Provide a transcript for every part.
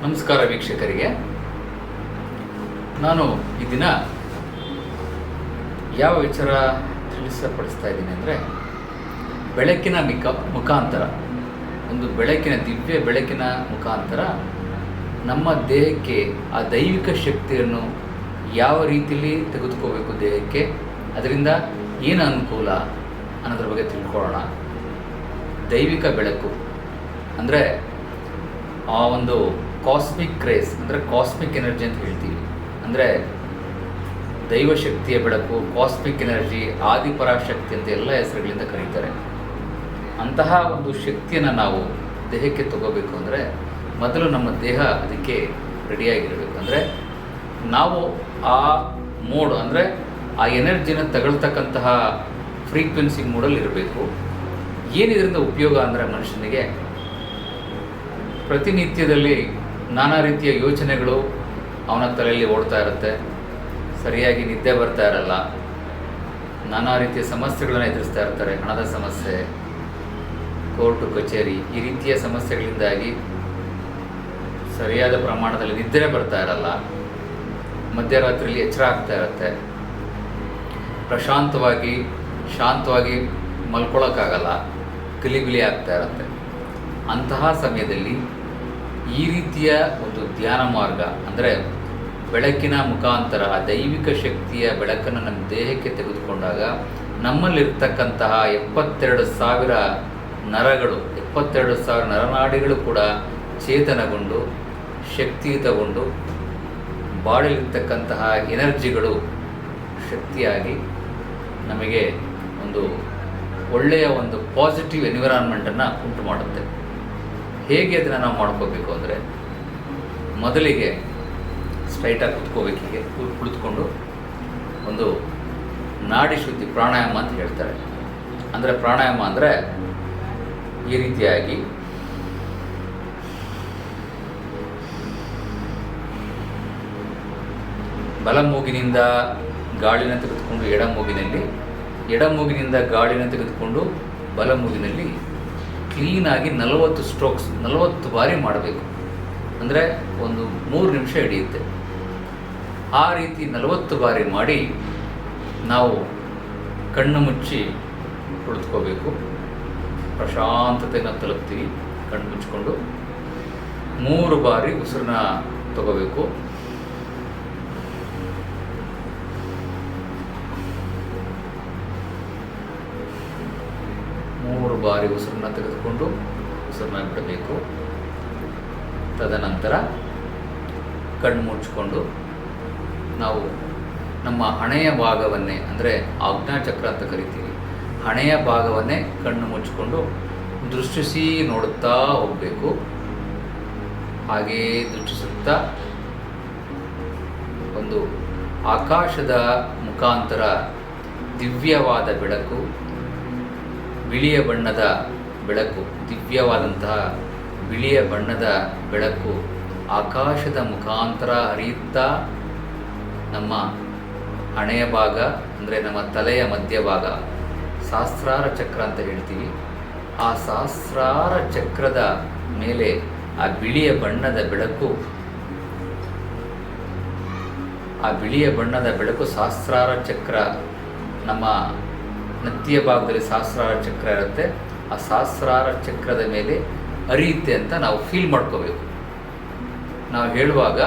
ನಮಸ್ಕಾರ ವೀಕ್ಷಕರಿಗೆ. ನಾನು ಈ ದಿನ ಯಾವ ವಿಚಾರ ತಿಳಿಸಪಡಿಸ್ತಾ ಇದ್ದೀನಿ ಅಂದರೆ, ಬೆಳಕಿನ ಮುಖಾಂತರ, ಒಂದು ದಿವ್ಯ ಬೆಳಕಿನ ಮುಖಾಂತರ ನಮ್ಮ ದೇಹಕ್ಕೆ ಆ ದೈವಿಕ ಶಕ್ತಿಯನ್ನು ಯಾವ ರೀತಿಯಲ್ಲಿ ತೆಗೆದುಕೋಬೇಕು, ದೇಹಕ್ಕೆ ಅದರಿಂದ ಏನು ಅನುಕೂಲ ಅನ್ನೋದ್ರ ಬಗ್ಗೆ ತಿಳ್ಕೊಳ್ಳೋಣ. ದೈವಿಕ ಬೆಳಕು ಅಂದರೆ ಆ ಒಂದು ಕಾಸ್ಮಿಕ್ ರೇಸ್, ಅಂದರೆ ಕಾಸ್ಮಿಕ್ ಎನರ್ಜಿ ಅಂತ ಹೇಳ್ತೀವಿ. ಅಂದರೆ ದೈವಶಕ್ತಿಯ ಬೆಳಕು, ಕಾಸ್ಮಿಕ್ ಎನರ್ಜಿ, ಆದಿಪರಾಶಕ್ತಿ ಅಂತ ಎಲ್ಲ ಹೆಸರುಗಳಿಂದ ಕರೀತಾರೆ. ಅಂತಹ ಒಂದು ಶಕ್ತಿಯನ್ನು ನಾವು ದೇಹಕ್ಕೆ ತಗೋಬೇಕು ಅಂದರೆ ಮೊದಲು ನಮ್ಮ ದೇಹ ಅದಕ್ಕೆ ರೆಡಿಯಾಗಿರಬೇಕು. ಅಂದರೆ ನಾವು ಆ ಮೋಡ್, ಅಂದರೆ ಆ ಎನರ್ಜಿನ ತಗೊಳ್ತಕ್ಕಂತಹ ಫ್ರೀಕ್ವೆನ್ಸಿ ಮೋಡಲ್ಲಿ ಇರಬೇಕು. ಏನಿದರಿಂದ ಉಪಯೋಗ ಅಂದರೆ, ಮನುಷ್ಯನಿಗೆ ಪ್ರತಿನಿತ್ಯದಲ್ಲಿ ನಾನಾ ರೀತಿಯ ಯೋಚನೆಗಳು ಅವನ ತಲೆಯಲ್ಲಿ ಓಡ್ತಾ ಇರುತ್ತೆ, ಸರಿಯಾಗಿ ನಿದ್ದೆ ಬರ್ತಾ ಇರಲ್ಲ, ನಾನಾ ರೀತಿಯ ಸಮಸ್ಯೆಗಳನ್ನು ಎದುರಿಸ್ತಾ ಇರ್ತಾರೆ. ಹಣದ ಸಮಸ್ಯೆ, ಕೋರ್ಟು ಕಚೇರಿ, ಈ ರೀತಿಯ ಸಮಸ್ಯೆಗಳಿಂದಾಗಿ ಸರಿಯಾದ ಪ್ರಮಾಣದಲ್ಲಿ ನಿದ್ರೆ ಬರ್ತಾ ಇರಲ್ಲ, ಮಧ್ಯರಾತ್ರಿಯಲ್ಲಿ ಎಚ್ಚರ ಆಗ್ತಾ ಇರುತ್ತೆ, ಶಾಂತವಾಗಿ ಮಲ್ಕೊಳ್ಳೋಕ್ಕಾಗಲ್ಲ, ಗಿಲಿಬಿಲಿ ಆಗ್ತಾ ಇರುತ್ತೆ. ಅಂತಹ ಸಮಯದಲ್ಲಿ ಈ ರೀತಿಯ ಒಂದು ಧ್ಯಾನ ಮಾರ್ಗ, ಅಂದರೆ ಬೆಳಕಿನ ಮುಖಾಂತರ ಆ ದೈವಿಕ ಶಕ್ತಿಯ ಬೆಳಕನ್ನು ನಮ್ಮ ದೇಹಕ್ಕೆ ತೆಗೆದುಕೊಂಡಾಗ ನಮ್ಮಲ್ಲಿರ್ತಕ್ಕಂತಹ 72,000 ನರಗಳು, 72,000 ನರನಾಡಿಗಳು ಕೂಡ ಚೇತನಗೊಂಡು ಶಕ್ತಿಯುತಗೊಂಡು ಬಾಡಿಲಿರ್ತಕ್ಕಂತಹ ಎನರ್ಜಿಗಳು ಶಕ್ತಿಯಾಗಿ ನಮಗೆ ಒಂದು ಒಳ್ಳೆಯ ಒಂದು ಪಾಸಿಟಿವ್ ಎನ್ವಿರಾನ್ಮೆಂಟನ್ನು ಉಂಟು ಮಾಡುತ್ತೆ. ಹೇಗೆ ಅದನ್ನು ನಾವು ಮಾಡ್ಕೋಬೇಕು ಅಂದರೆ, ಮೊದಲಿಗೆ ಸ್ಟ್ರೈಟಾಗಿ ಕುತ್ಕೋಬೇಕು. ಹೀಗೆ ಕುಳಿತುಕೊಂಡು ಒಂದು ನಾಡಿ ಶುದ್ಧಿ ಪ್ರಾಣಾಯಾಮ ಅಂತ ಹೇಳ್ತಾರೆ. ಅಂದರೆ ಪ್ರಾಣಾಯಾಮ ಅಂದರೆ ಈ ರೀತಿಯಾಗಿ ಬಲ ಮೂಗಿನಿಂದ ಗಾಳಿನ ತೆಗೆದುಕೊಂಡು ಎಡ ಮೂಗಿನಿಂದ ಗಾಳಿನ ತೆಗೆದುಕೊಂಡು ಬಲ ಮೂಗಿನಲ್ಲಿ ಕ್ಲೀನಾಗಿ 40 ಸ್ಟ್ರೋಕ್ಸ್, 40 ಬಾರಿ ಮಾಡಬೇಕು. ಅಂದರೆ ಒಂದು 3 ನಿಮಿಷ ಹಿಡಿಯುತ್ತೆ. ಆ ರೀತಿ 40 ಬಾರಿ ಮಾಡಿ ನಾವು ಕಣ್ಣು ಮುಚ್ಚಿ ಕುಳಿತುಕೋಬೇಕು. ಪ್ರಶಾಂತತೆಯನ್ನು ತಲುಪ್ತೀವಿ. ಕಣ್ಣು ಮುಚ್ಚಿಕೊಂಡು 3 ಬಾರಿ ಉಸಿರನ್ನ ತಗೋಬೇಕು. ಬಾರಿ ಉಸಿರನ್ನ ತೆಗೆದುಕೊಂಡು ಉಸಿರನ್ನ ಬಿಡಬೇಕು. ತದನಂತರ ಕಣ್ಣು ಮುಚ್ಚಿಕೊಂಡು ನಾವು ನಮ್ಮ ಹಣೆಯ ಭಾಗವನ್ನೇ, ಅಂದರೆ ಆಜ್ಞಾಚಕ್ರ ಅಂತ ಕರಿತೀವಿ, ಹಣೆಯ ಭಾಗವನ್ನೇ ಕಣ್ಣು ಮುಚ್ಚಿಕೊಂಡು ದೃಷ್ಟಿಸಿ ನೋಡುತ್ತಾ ಹೋಗಬೇಕು. ಹಾಗೇ ದೃಷ್ಟಿಸುತ್ತಾ ಒಂದು ಆಕಾಶದ ಮುಖಾಂತರ ದಿವ್ಯವಾದ ಬೆಳಕು, ಬಿಳಿಯ ಬಣ್ಣದ ಬೆಳಕು, ದಿವ್ಯವಾದಂತಹ ಬಿಳಿಯ ಬಣ್ಣದ ಬೆಳಕು ಆಕಾಶದ ಮುಖಾಂತರ ಹರಿಯುತ್ತಾ ನಮ್ಮ ಹಣೆಯ ಭಾಗ, ಅಂದರೆ ನಮ್ಮ ತಲೆಯ ಮಧ್ಯಭಾಗ, ಸಹಸ್ರಾರ ಚಕ್ರ ಅಂತ ಹೇಳ್ತೀವಿ, ಆ ಸಹಸ್ರಾರ ಚಕ್ರದ ಮೇಲೆ ಆ ಬಿಳಿಯ ಬಣ್ಣದ ಬೆಳಕು ಸಹಸ್ರಾರ ಚಕ್ರ, ನಮ್ಮ ನೆತ್ತಿಯ ಭಾಗದಲ್ಲಿ ಸಹಸ್ರಾರ ಚಕ್ರ ಇರುತ್ತೆ, ಆ ಸಹಸ್ರಾರ ಚಕ್ರದ ಮೇಲೆ ಹರಿಯುತ್ತೆ ಅಂತ ನಾವು ಫೀಲ್ ಮಾಡ್ಕೋಬೇಕು. ನಾವು ಹೇಳುವಾಗ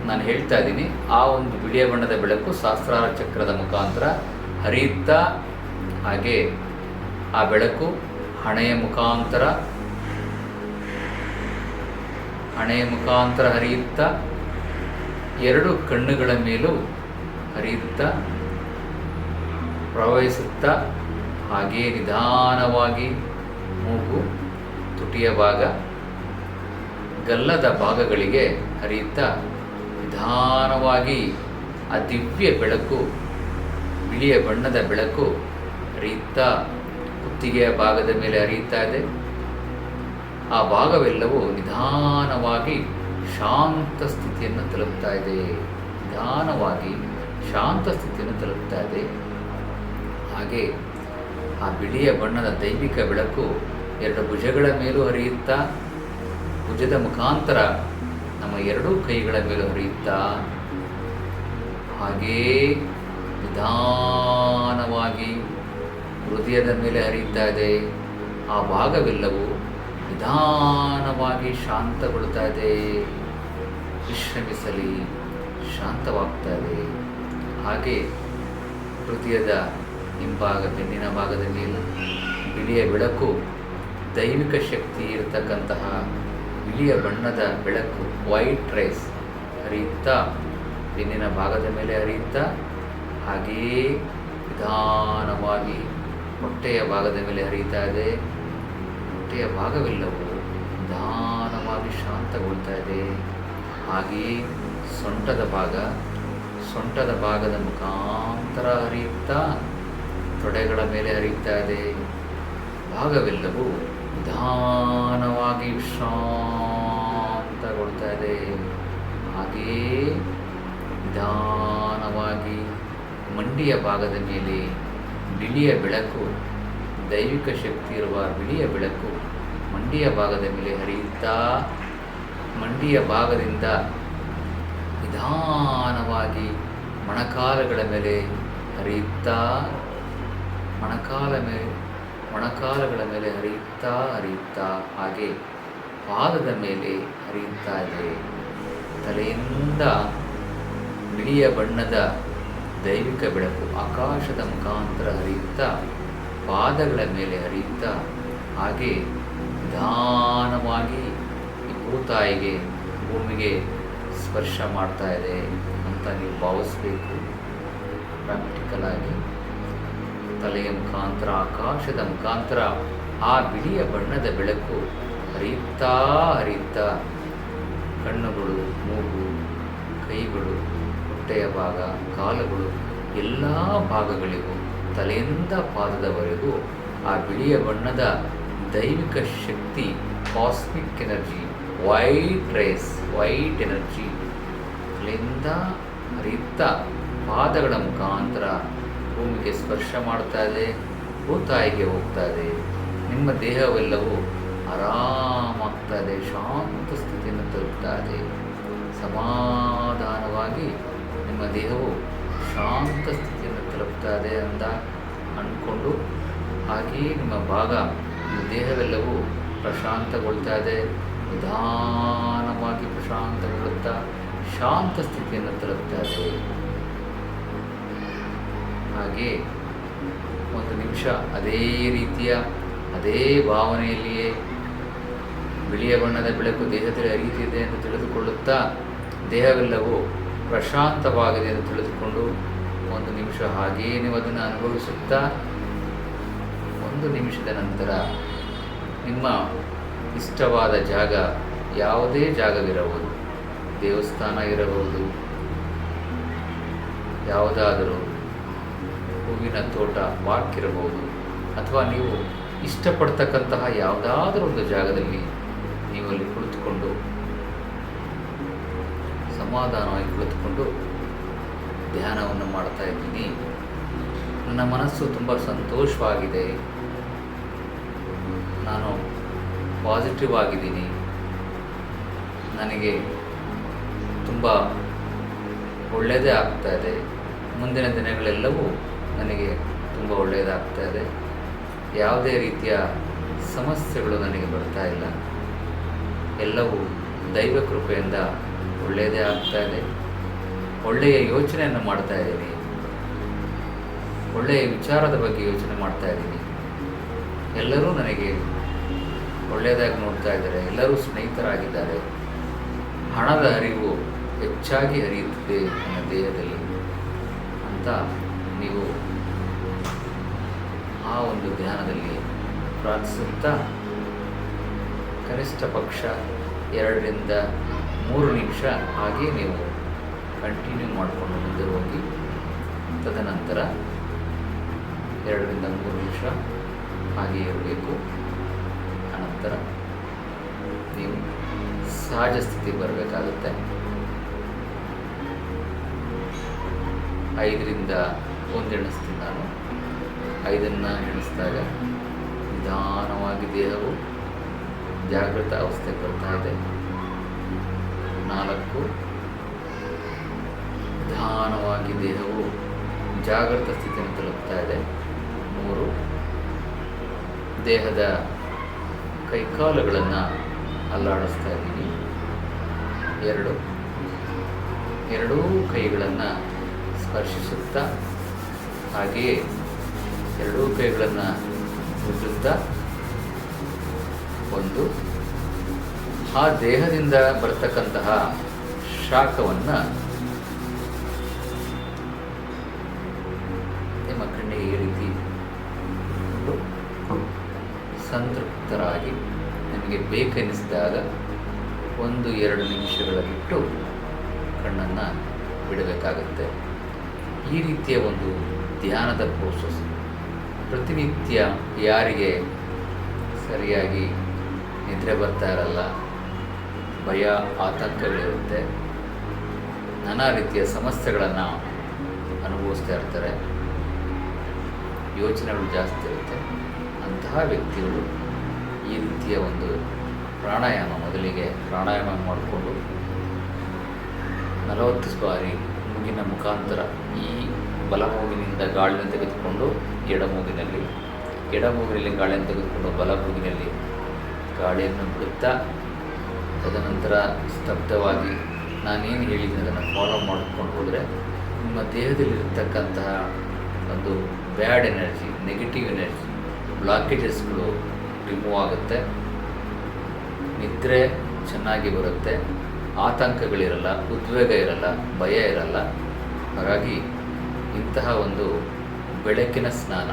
ನಾನು ಹೇಳ್ತಾ ಇದ್ದೀನಿ, ಆ ಒಂದು ಬಿಳಿಯ ಬಣ್ಣದ ಬೆಳಕು ಸಹಸ್ರಾರ ಚಕ್ರದ ಮುಖಾಂತರ ಹರಿಯುತ್ತಾ, ಹಾಗೆ ಆ ಬೆಳಕು ಹಣೆಯ ಮುಖಾಂತರ ಹರಿಯುತ್ತಾ 2 ಕಣ್ಣುಗಳ ಮೇಲೂ ಹರಿಯುತ್ತಾ ಪ್ರವಹಿಸುತ್ತಾ, ಹಾಗೇ ನಿಧಾನವಾಗಿ ಮೂಗು, ತುಟಿಯ ಭಾಗ, ಗಲ್ಲದ ಭಾಗಗಳಿಗೆ ಹರಿಯುತ್ತಾ ನಿಧಾನವಾಗಿ ಆ ದಿವ್ಯ ಬೆಳಕು, ಬಿಳಿಯ ಬಣ್ಣದ ಬೆಳಕು ಹರಿಯುತ್ತಾ ಕುತ್ತಿಗೆಯ ಭಾಗದ ಮೇಲೆ ಹರಿಯುತ್ತಾ ಇದೆ. ಆ ಭಾಗವೆಲ್ಲವೂ ನಿಧಾನವಾಗಿ ಶಾಂತ ಸ್ಥಿತಿಯನ್ನು ತಲುಪ್ತಾ ಇದೆ. ಹಾಗೆ ಆ ಬಿಳಿಯ ಬಣ್ಣದ ದೈವಿಕ ಬೆಳಕು 2 ಭುಜಗಳ ಮೇಲೂ ಹರಿಯುತ್ತಾ, ಭುಜದ ಮುಖಾಂತರ ನಮ್ಮ ಎರಡೂ ಕೈಗಳ ಮೇಲೆ ಹರಿಯುತ್ತಾ ಹಾಗೇ ನಿಧಾನವಾಗಿ ಹೃದಯದ ಮೇಲೆ ಹರಿಯುತ್ತಾ ಇದೆ. ಆ ಭಾಗವೆಲ್ಲವೂ ನಿಧಾನವಾಗಿ ಶಾಂತಗೊಳ್ತಾ ಇದೆ. ವಿಶ್ರಮಿಸಲಿ, ಶಾಂತವಾಗ್ತಾ ಇದೆ. ಹಾಗೆ ಹೃದಯದ ಹಿಂಭಾಗ, ಬೆನ್ನಿನ ಭಾಗದ ಮೇಲೆ ಬಿಳಿಯ ಬೆಳಕು, ದೈವಿಕ ಶಕ್ತಿ ಇರತಕ್ಕಂತಹ ಬಿಳಿಯ ಬಣ್ಣದ ಬೆಳಕು, ವೈಟ್ ರೈಸ್ ಹರಿಯುತ್ತಾ ಬೆನ್ನಿನ ಭಾಗದ ಮೇಲೆ ಹರಿಯುತ್ತಾ ಹಾಗೆಯೇ ನಿಧಾನವಾಗಿ ಹೊಟ್ಟೆಯ ಭಾಗದ ಮೇಲೆ ಹರಿಯುತ್ತಾ ಇದೆ. ಹೊಟ್ಟೆಯ ಭಾಗವೆಲ್ಲವೂ ನಿಧಾನವಾಗಿ ಶಾಂತಗೊಳ್ತಾ ಇದೆ. ಹಾಗೆಯೇ ಸೊಂಟದ ಭಾಗದ ಮುಖಾಂತರ ಹರಿಯುತ್ತಾ ತೊಡೆಗಳ ಮೇಲೆ ಹರಿಯುತ್ತಾ ಇದೆ. ಭಾಗವೆಲ್ಲವೂ ನಿಧಾನವಾಗಿ ವಿಶ್ರಾಂತಗೊಳ್ತಾ ಇದೆ. ಹಾಗೆಯೇ ನಿಧಾನವಾಗಿ ಮಂಡಿಯ ಭಾಗದ ಮೇಲೆ ಬಿಳಿಯ ಬೆಳಕು, ದೈವಿಕ ಶಕ್ತಿ ಇರುವ ಬಿಳಿಯ ಬೆಳಕು ಮಂಡಿಯ ಭಾಗದ ಮೇಲೆ ಹರಿಯುತ್ತಾ ಮಂಡಿಯ ಭಾಗದಿಂದ ನಿಧಾನವಾಗಿ ಮೊಣಕಾಲುಗಳ ಮೇಲೆ ಹರಿಯುತ್ತಾ ಮೊಣಕಾಲುಗಳ ಮೇಲೆ ಹರಿಯುತ್ತಾ ಹಾಗೆ ಪಾದದ ಮೇಲೆ ಹರಿಯುತ್ತಾ ಇದೆ. ತಲೆಯಿಂದ ಬಿಳಿಯ ಬಣ್ಣದ ದೈವಿಕ ಬೆಳಕು ಆಕಾಶದ ಮುಖಾಂತರ ಹರಿಯುತ್ತಾ ಪಾದಗಳ ಮೇಲೆ ಹರಿಯುತ್ತಾ ಹಾಗೆ ನಿಧಾನವಾಗಿ ಈ ಭೂತಾಯಿಗೆ, ಭೂಮಿಗೆ ಸ್ಪರ್ಶ ಮಾಡ್ತಾ ಇದೆ ಅಂತ ನೀವು ಭಾವಿಸಬೇಕು. ಪ್ರಾಕ್ಟಿಕಲ್ ಆಗಿ ತಲೆಯ ಮುಖಾಂತರ, ಆಕಾಶದ ಮುಖಾಂತರ ಆ ಬಿಳಿಯ ಬಣ್ಣದ ಬೆಳಕು ಹರಿಯುತ್ತಾ ಕಣ್ಣುಗಳು, ಮೂಗು, ಕೈಗಳು, ಹೊಟ್ಟೆಯ ಭಾಗ, ಕಾಲುಗಳು ಎಲ್ಲ ಭಾಗಗಳಿಗೂ ತಲೆಯಿಂದ ಪಾದದವರೆಗೂ ಆ ಬಿಳಿಯ ಬಣ್ಣದ ದೈವಿಕ ಶಕ್ತಿ, ಕಾಸ್ಮಿಕ್ ಎನರ್ಜಿ, ವೈಟ್ ಎನರ್ಜಿ ತಲೆಯಿಂದ ಹರಿಯುತ್ತಾ ಪಾದಗಳ ಮುಖಾಂತರ ಭೂಮಿಗೆ ಸ್ಪರ್ಶ ಮಾಡ್ತಾ ಇದೆ, ಭೂತಾಯಿಗೆ ಹೋಗ್ತಾ ಇದೆ. ನಿಮ್ಮ ದೇಹವೆಲ್ಲವೂ ಆರಾಮಾಗ್ತಾ ಇದೆ, ಶಾಂತ ಸ್ಥಿತಿಯನ್ನು ತಲುಪ್ತಾ ಇದೆ. ಸಮಾಧಾನವಾಗಿ ನಿಮ್ಮ ದೇಹವು ಶಾಂತ ಸ್ಥಿತಿಯನ್ನು ತಲುಪ್ತಾ ಇದೆ ಅಂತ ಅಂದ್ಕೊಂಡು ಹಾಗೆಯೇ ನಿಮ್ಮ ದೇಹವೆಲ್ಲವೂ ಪ್ರಶಾಂತಗೊಳ್ತಾ ಇದೆ. ನಿಧಾನವಾಗಿ ಪ್ರಶಾಂತಗೊಳ್ಳುತ್ತಾ ಶಾಂತ ಸ್ಥಿತಿಯನ್ನು ತಲುಪ್ತಾ ಇದೆ. ಹಾಗೆ ಒಂದು ನಿಮಿಷ ಅದೇ ರೀತಿಯ ಅದೇ ಭಾವನೆಯಲ್ಲಿಯೇ ಬಿಳಿಯ ಬಣ್ಣದ ಬೆಳಕು ದೇಹದಲ್ಲಿ ಹರಿಯುತ್ತಿದೆ ಎಂದು ತಿಳಿದುಕೊಳ್ಳುತ್ತಾ ದೇಹವೆಲ್ಲವೂ ಪ್ರಶಾಂತವಾಗಿದೆ ಎಂದು ತಿಳಿದುಕೊಂಡು ಒಂದು ನಿಮಿಷ ಹಾಗೆಯೇ ನೀವು ಅದನ್ನು ಅನುಭವಿಸುತ್ತಾ, ಒಂದು ನಿಮಿಷದ ನಂತರ ನಿಮ್ಮ ಇಷ್ಟವಾದ ಜಾಗ, ಯಾವುದೇ ಜಾಗವಿರಬಹುದು, ದೇವಸ್ಥಾನ ಇರಬಹುದು, ಯಾವುದಾದರೂ ಹೂವಿನ ತೋಟ, ಪಾರ್ಕ್ ಇರಬಹುದು, ಅಥವಾ ನೀವು ಇಷ್ಟಪಡ್ತಕ್ಕಂತಹ ಯಾವುದಾದರೂ ಒಂದು ಜಾಗದಲ್ಲಿ ನೀವು ಅಲ್ಲಿ ಕುಳಿತುಕೊಂಡು ಸಮಾಧಾನವಾಗಿ ಕುಳಿತುಕೊಂಡು ಧ್ಯಾನವನ್ನು ಮಾಡ್ತಾ ಇದ್ದೀನಿ. ನನ್ನ ಮನಸ್ಸು ತುಂಬ ಸಂತೋಷವಾಗಿದೆ, ನಾನು ಪಾಸಿಟಿವ್ ಆಗಿದ್ದೀನಿ, ನನಗೆ ತುಂಬ ಒಳ್ಳೆಯದೇ ಆಗ್ತಾ ಇದೆ, ಮುಂದಿನ ದಿನಗಳೆಲ್ಲವೂ ನನಗೆ ತುಂಬ ಒಳ್ಳೆಯದಾಗ್ತಾ ಇದೆ, ಯಾವುದೇ ರೀತಿಯ ಸಮಸ್ಯೆಗಳು ನನಗೆ ಬರ್ತಾ ಇಲ್ಲ, ಎಲ್ಲವೂ ದೈವ ಕೃಪೆಯಿಂದ ಒಳ್ಳೆಯದೇ ಆಗ್ತಾ ಇದೆ, ಒಳ್ಳೆಯ ಯೋಚನೆಯನ್ನು ಮಾಡ್ತಾ ಇದ್ದೀನಿ, ಒಳ್ಳೆಯ ವಿಚಾರದ ಬಗ್ಗೆ ಯೋಚನೆ ಮಾಡ್ತಾ ಇದ್ದೀನಿ, ಎಲ್ಲರೂ ನನಗೆ ಒಳ್ಳೆಯದಾಗಿ ನೋಡ್ತಾ ಇದ್ದಾರೆ, ಎಲ್ಲರೂ ಸ್ನೇಹಿತರಾಗಿದ್ದಾರೆ, ಹಣದ ಹರಿವು ಹೆಚ್ಚಾಗಿ ಹರಿಯುತ್ತಿದೆ ನನ್ನ ದೇಹದಲ್ಲಿ ಅಂತ ನೀವು ಆ ಒಂದು ಧ್ಯಾನದಲ್ಲಿ ಪ್ರಾರ್ಥಿಸುತ್ತಾ ಕನಿಷ್ಠ ಪಕ್ಷ 2 ರಿಂದ 3 ನಿಮಿಷ ಹಾಗೆ ನೀವು ಕಂಟಿನ್ಯೂ ಮಾಡಿಕೊಂಡು ಮುಂದೆ ಹೋಗಿ. ತದನಂತರ 2 ರಿಂದ 3 ನಿಮಿಷ ಹಾಗೆ ಇರಬೇಕು. ಅನಂತರ ನೀವು ಸಹಜ ಸ್ಥಿತಿ ಬರಬೇಕಾಗುತ್ತೆ. 5 ರಿಂದ 1 ಎಣಿಸ್ತೀನಿ ನಾನು. 5 ಎಣಿಸಿದಾಗ ನಿಧಾನವಾಗಿ ದೇಹವು ಜಾಗೃತ ಅವಸ್ಥೆಗೆ ಬರ್ತಾ ಇದೆ. 4 4, ನಿಧಾನವಾಗಿ ದೇಹವು ಜಾಗೃತ ಸ್ಥಿತಿಯನ್ನು ತಲುಪ್ತಾ ಇದೆ. 3, ದೇಹದ ಕೈಕಾಲುಗಳನ್ನು ಅಲ್ಲಾಡಿಸ್ತಾ ಇದ್ದೀನಿ. 2, ಎರಡೂ ಕೈಗಳನ್ನು ಸ್ಪರ್ಶಿಸುತ್ತಾ ಹಾಗೆಯೇ ಎರಡೂ ಕೈಗಳನ್ನು ಮುಟ್ಟುತ್ತಾ 1, ಆ ದೇಹದಿಂದ ಬರ್ತಕ್ಕಂತಹ ಶಾಖವನ್ನು ನಿಮ್ಮ ಕಣ್ಣಿಗೆ ಈ ರೀತಿ ಸಂತೃಪ್ತರಾಗಿ ನಿಮಗೆ ಬೇಕೆನಿಸಿದಾಗ 1-2 ನಿಮಿಷಗಳ ಬಿಟ್ಟು ಕಣ್ಣನ್ನು ಬಿಡಬೇಕಾಗುತ್ತೆ. ಈ ರೀತಿಯ ಒಂದು ಧ್ಯಾನದ ಪ್ರೋಸೆಸ್ ಪ್ರತಿನಿತ್ಯ ಯಾರಿಗೆ ಸರಿಯಾಗಿ ನಿದ್ರೆ ಬರ್ತಾ ಇರಲ್ಲ, ಭಯ ಆತಂಕಗಳಿರುತ್ತೆ, ನಾನಾ ರೀತಿಯ ಸಮಸ್ಯೆಗಳನ್ನು ಅನುಭವಿಸ್ತಾ ಇರ್ತಾರೆ, ಯೋಚನೆಗಳು ಜಾಸ್ತಿ ಇರುತ್ತೆ, ಅಂತಹ ವ್ಯಕ್ತಿಗಳು ಈ ರೀತಿಯ ಒಂದು ಮೊದಲಿಗೆ ಪ್ರಾಣಾಯಾಮ ಮಾಡಿಕೊಂಡು 40 ಬಾರಿ ಮೂಗಿನ ಮುಖಾಂತರ ಈ ಬಲಮೂಗಿನಿಂದ ಗಾಳಿಯನ್ನು ತೆಗೆದುಕೊಂಡು ಎಡಮೂಗಿನಲ್ಲಿ ಗಾಳಿಯನ್ನು ತೆಗೆದುಕೊಂಡು ಬಲಮೂಗಿನಲ್ಲಿ ಗಾಳಿಯನ್ನು ಬಿಡುತ್ತಾ, ತದನಂತರ ಸ್ತಬ್ಧವಾಗಿ ನಾನೇನು ಹೇಳಿದ್ದೀನಿ ಅದನ್ನು ಫಾಲೋ ಮಾಡಿಕೊಂಡು ಹೋದರೆ ನಿಮ್ಮ ದೇಹದಲ್ಲಿರ್ತಕ್ಕಂತಹ ಒಂದು ಬ್ಯಾಡ್ ಎನರ್ಜಿ, ನೆಗೆಟಿವ್ ಎನರ್ಜಿ, ಬ್ಲಾಕೇಜಸ್ಗಳು ರಿಮೂವ್ ಆಗುತ್ತೆ, ನಿದ್ರೆ ಚೆನ್ನಾಗಿ ಬರುತ್ತೆ, ಆತಂಕಗಳಿರಲ್ಲ, ಉದ್ವೇಗ ಇರಲ್ಲ, ಭಯ ಇರಲ್ಲ. ಹಾಗಾಗಿ ಇಂತಹ ಒಂದು ಬೆಳಕಿನ ಸ್ನಾನ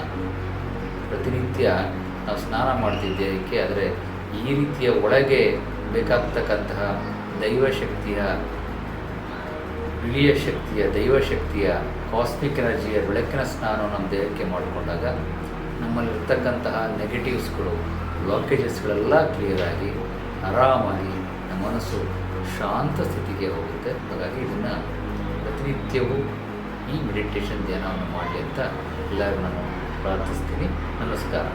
ಪ್ರತಿನಿತ್ಯ ನಾವು ಸ್ನಾನ ಮಾಡ್ತಿದ್ದೇವೆ. ಆದರೆ ಈ ರೀತಿಯ ಒಳಗೆ ಬೇಕಾಗ್ತಕ್ಕಂತಹ ದೈವಶಕ್ತಿಯ, ಬಿಳಿಯ ಶಕ್ತಿಯ, ದೈವಶಕ್ತಿಯ, ಕಾಸ್ಮಿಕ್ ಎನರ್ಜಿಯ ಬೆಳಕಿನ ಸ್ನಾನವನ್ನು ನಮ್ಮ ದೇಹಕ್ಕೆ ಮಾಡಿಕೊಂಡಾಗ ನಮ್ಮಲ್ಲಿರ್ತಕ್ಕಂತಹ ನೆಗೆಟಿವ್ಸ್ಗಳು, ಬ್ಲಾಕೇಜಸ್ಗಳೆಲ್ಲ ಕ್ಲಿಯರಾಗಿ ಆರಾಮಾಗಿ ನಮ್ಮ ಮನಸ್ಸು ಶಾಂತ ಸ್ಥಿತಿಗೆ ಹೋಗುತ್ತೆ. ಹಾಗಾಗಿ ಇದನ್ನು ಪ್ರತಿನಿತ್ಯವೂ ಈ ಮೆಡಿಟೇಷನ್ ಧ್ಯಾನವನ್ನು ಮಾಡಲಿ ಅಂತ ಎಲ್ಲರೂ ನಾನು ಪ್ರಾರ್ಥಿಸ್ತೀನಿ. ನಮಸ್ಕಾರ.